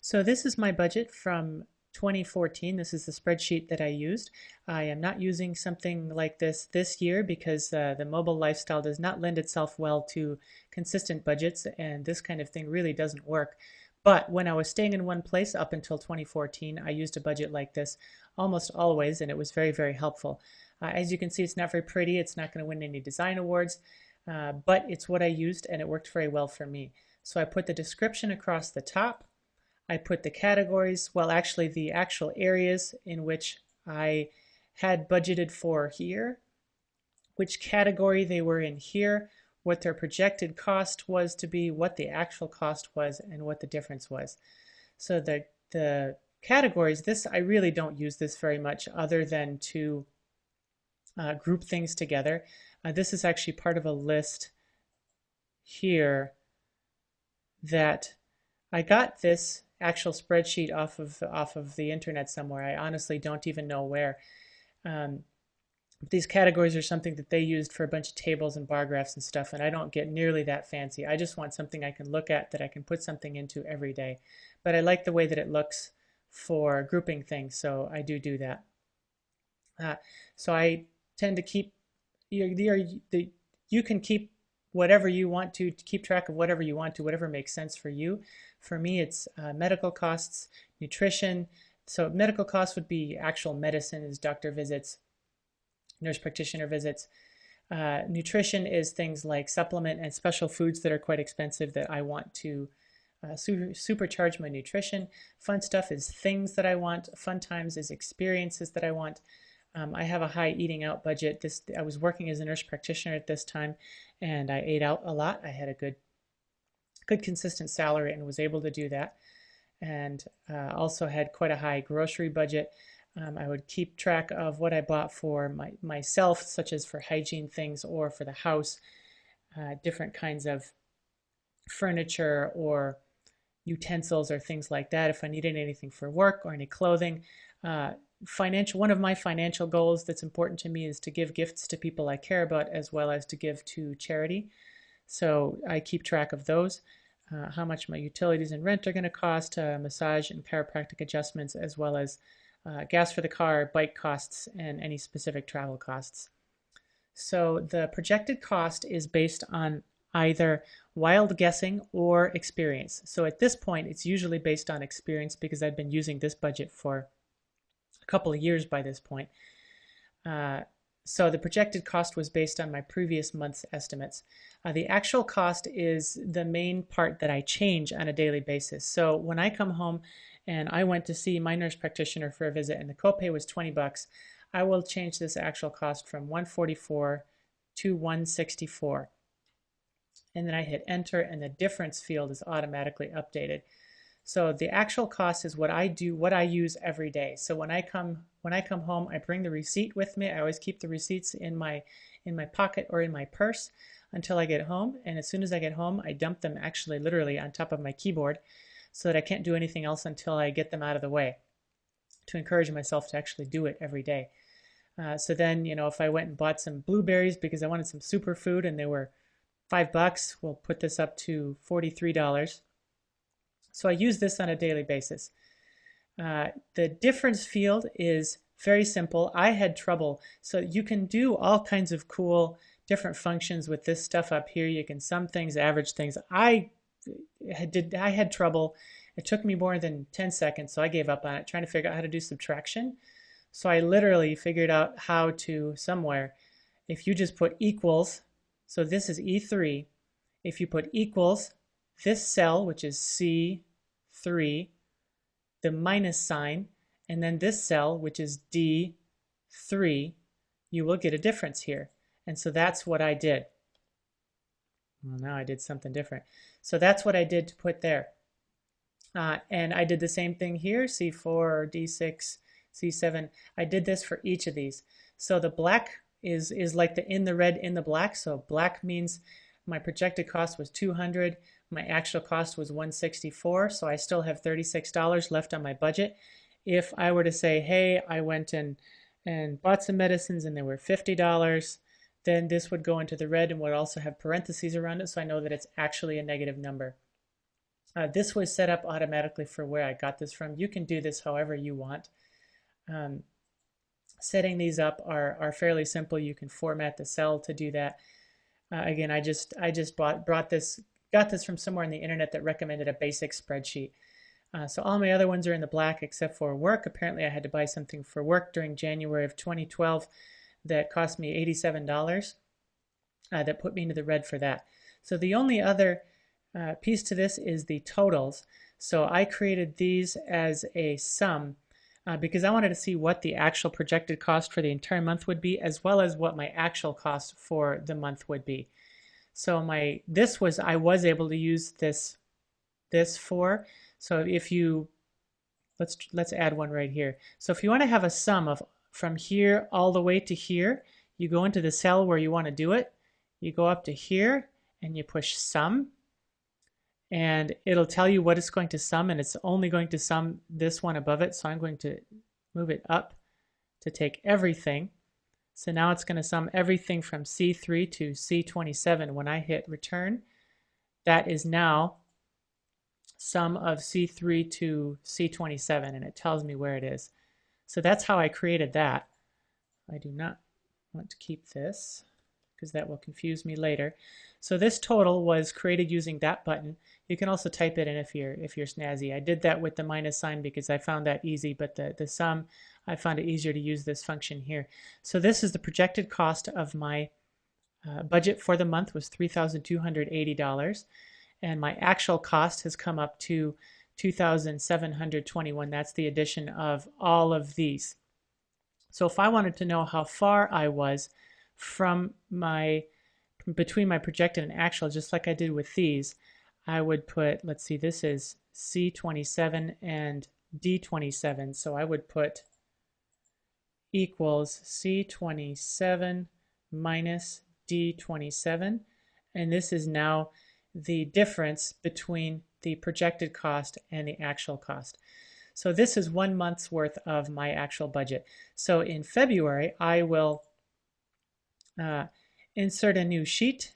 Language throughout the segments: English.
So this is my budget from 2014. This is the spreadsheet that I used. I am not using something like this year because the mobile lifestyle does not lend itself well to consistent budgets, and this kind of thing really doesn't work. But when I was staying in one place up until 2014, I used a budget like this almost always, and it was very, very helpful. As you can see, it's not very pretty. It's not going to win any design awards, but it's what I used, and it worked very well for me. So I put the description across the top. I put the categories, well, actually the actual areas in which I had budgeted for here, which category they were in here, what their projected cost was to be, what the actual cost was, and what the difference was. So the categories, this I really don't use this very much other than to group things together. This is actually part of a list here that I got this actual spreadsheet off of the internet somewhere. I honestly don't even know where. Um, these categories are something that they used for a bunch of tables and bar graphs and stuff, and I don't get nearly that fancy. I just want something I can look at that I can put something into every day. But I like the way that it looks for grouping things, so I do that. So I tend to keep you can keep whatever you want to keep track of whatever you want to, whatever makes sense for you. For me, it's medical costs, nutrition. So medical costs would be actual medicines, doctor visits, nurse practitioner visits. Nutrition is things like supplement and special foods that are quite expensive that I want to supercharge my nutrition. Fun stuff is things that I want. Fun times is experiences that I want. I have a high eating out budget. I was working as a nurse practitioner at this time, and I ate out a lot. I had a good consistent salary and was able to do that. And also had quite a high grocery budget. I would keep track of what I bought for myself, such as for hygiene things or for the house, different kinds of furniture or utensils or things like that. If I needed anything for work or any clothing. One of my financial goals that's important to me is to give gifts to people I care about as well as to give to charity. So I keep track of those, how much my utilities and rent are going to cost, massage and chiropractic adjustments, as well as gas for the car, bike costs, and any specific travel costs. So the projected cost is based on either wild guessing or experience. So at this point, it's usually based on experience because I've been using this budget for a couple of years by this point. So the projected cost was based on my previous month's estimates. The actual cost is the main part that I change on a daily basis. So when I come home and I went to see my nurse practitioner for a visit and the copay was 20 bucks, I will change this actual cost from 144 to 164. And then I hit enter and the difference field is automatically updated. So the actual cost is what I use every day. So when I come home, I bring the receipt with me. I always keep the receipts in my pocket or in my purse until I get home. And as soon as I get home, I dump them actually literally on top of my keyboard so that I can't do anything else until I get them out of the way to encourage myself to actually do it every day. So then, if I went and bought some blueberries because I wanted some superfood and they were $5, we'll put this up to $43. So I use this on a daily basis. The difference field is very simple. I had trouble. So you can do all kinds of cool different functions with this stuff up here. You can sum things, average things. I had trouble. It took me more than 10 seconds, so I gave up on it, trying to figure out how to do subtraction. So I literally figured out how to somewhere. If you just put equals, so this is E3. If you put equals, this cell, which is C3, the minus sign, and then this cell, which is D3, you will get a difference here. And so that's what I did. Well, now I did something different. So that's what I did to put there. And I did the same thing here, C4, D6, C7. I did this for each of these. So the black is like in the red, in the black. So black means my projected cost was 200. My actual cost was 164. So I still have $36 left on my budget. If I were to say, hey, I went and bought some medicines and they were $50, then this would go into the red and would also have parentheses around it, so I know that it's actually a negative number. This was set up automatically for where I got this from. You can do this however you want. Um, Setting these up are fairly simple. You can format the cell to do that. Again, I just got this from somewhere on the internet that recommended a basic spreadsheet. So all my other ones are in the black except for work. Apparently I had to buy something for work during January of 2012 that cost me $87. That put me into the red for that. So the only other piece to this is the totals. So I created these as a sum because I wanted to see what the actual projected cost for the entire month would be, as well as what my actual cost for the month would be. So I was able to use this for. So if you let's add one right here. So if you want to have a sum of from here all the way to here, you go into the cell where you want to do it. You go up to here and you push sum, and it'll tell you what it's going to sum, and it's only going to sum this one above it. So I'm going to move it up to take everything. So now it's going to sum everything from C3 to C27. When I hit return, that is now sum of C3 to C27, and it tells me where it is. So that's how I created that. I do not want to keep this because that will confuse me later. So this total was created using that button. You can also type it in if you're snazzy. I did that with the minus sign because I found that easy, but the sum, I found it easier to use this function here. So this is the projected cost of my budget for the month was $3,280, and my actual cost has come up to $2,721. That's the addition of all of these. So if I wanted to know how far I was from between my projected and actual, just like I did with these, I would put, let's see, this is C27 and D27. So I would put equals C27 minus D27. And this is now the difference between the projected cost and the actual cost. So this is 1 month's worth of my actual budget. So in February, I will insert a new sheet,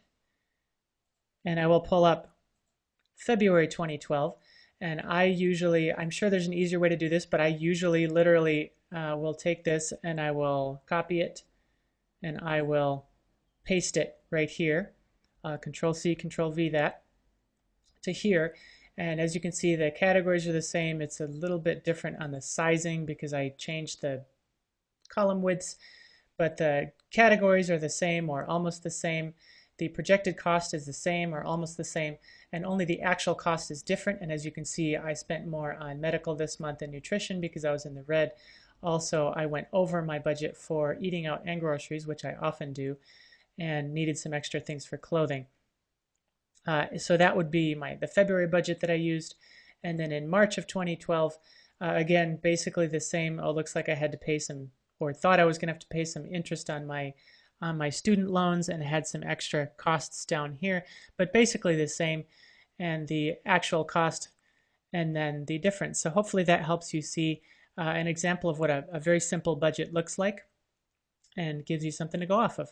and I will pull up February 2012. And I'm sure there's an easier way to do this, but I usually literally will take this and I will copy it and I will paste it right here. Control C, Control V that to here. And as you can see, the categories are the same. It's a little bit different on the sizing because I changed the column widths, but the categories are the same or almost the same. The projected cost is the same or almost the same, and only the actual cost is different. And as you can see, I spent more on medical this month and nutrition because I was in the red. Also, I went over my budget for eating out and groceries, which I often do, and needed some extra things for clothing. So that would be the February budget that I used. And then in March of 2012, again, basically the same. Oh, looks like I had to pay some, or thought I was going to have to pay some interest on my student loans, and had some extra costs down here, but basically the same, and the actual cost and then the difference. So hopefully that helps you see an example of what a very simple budget looks like and gives you something to go off of.